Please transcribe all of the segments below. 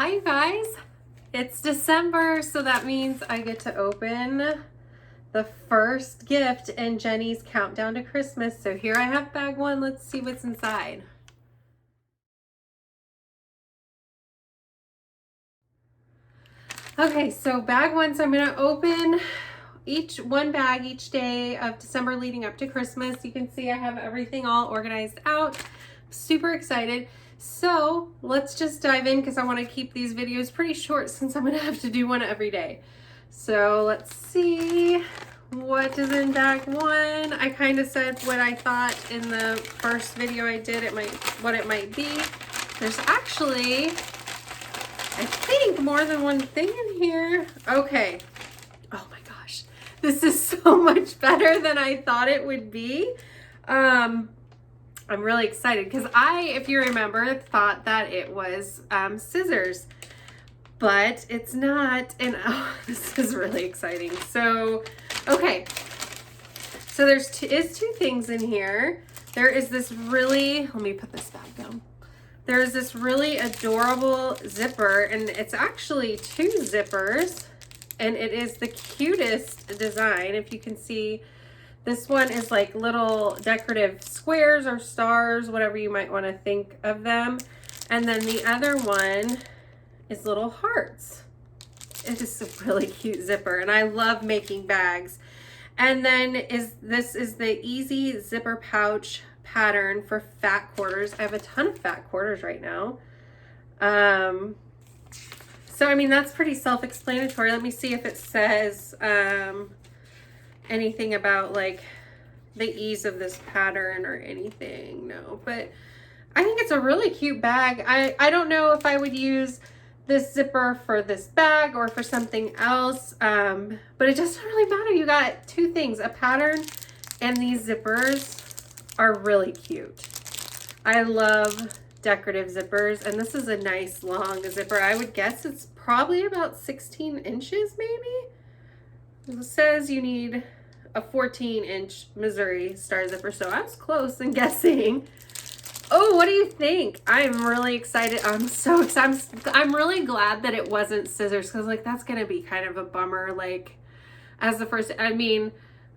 Hi you guys, it's December, so that means I get to open the first gift in Jenny's countdown to Christmas. So here I have bag one. Let's see what's inside. Okay, so bag one, so I'm gonna open one bag each day of December leading up to Christmas. You can see I have everything all organized out. Super excited. So let's just dive in because I want to keep these videos pretty short since I'm gonna have to do one every day. So let's see what is in bag one. I kind of said what I thought in the first video I did what it might be. There's actually, I think, more than one thing in here. Okay. Oh my gosh. This is so much better than I thought it would be. I'm really excited because if you remember, thought that it was scissors, but it's not. And oh, this is really exciting. So, okay. So there's two things in here. There is this really, let me put this back down. There's this really adorable zipper, and it's actually two zippers, and it is the cutest design. If you can see, this one is like little decorative squares or stars, whatever you might want to think of them. And then the other one is little hearts. It is a really cute zipper, and I love making bags. And then this is the easy zipper pouch pattern for fat quarters. I have a ton of fat quarters right now. So I mean, that's pretty self-explanatory. Let me see if it says anything about like the ease of this pattern or anything. No, but I think it's a really cute bag. I don't know if I would use this zipper for this bag or for something else, but it doesn't really matter. You got two things, a pattern and these zippers are really cute. I love decorative zippers, and this is a nice long zipper. I would guess it's probably about 16 inches maybe. It says you need a 14-inch Missouri star zipper, so I was close in guessing. Oh, what do you think? I'm really excited. I'm so excited. I'm really glad that it wasn't scissors, because like that's gonna be kind of a bummer. Like, as the first, I mean,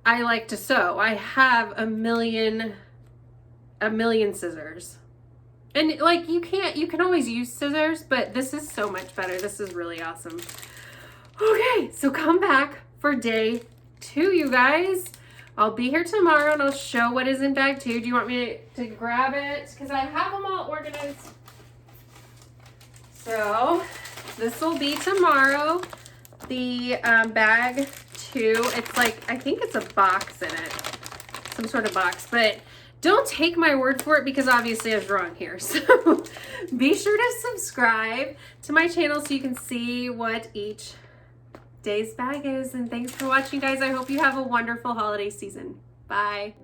I like to sew. I have a million scissors, and like you can always use scissors, but this is so much better. This is really awesome. Okay, so come back for day 2, you guys. I'll be here tomorrow and I'll show what is in bag 2. Do you want me to grab it? Because I have them all organized. So this will be tomorrow. The bag 2, it's like, I think it's a box in it. Some sort of box, but don't take my word for it because obviously I was wrong here. So be sure to subscribe to my channel so you can see what each day's bag is. And thanks for watching, guys. I hope you have a wonderful holiday season. Bye.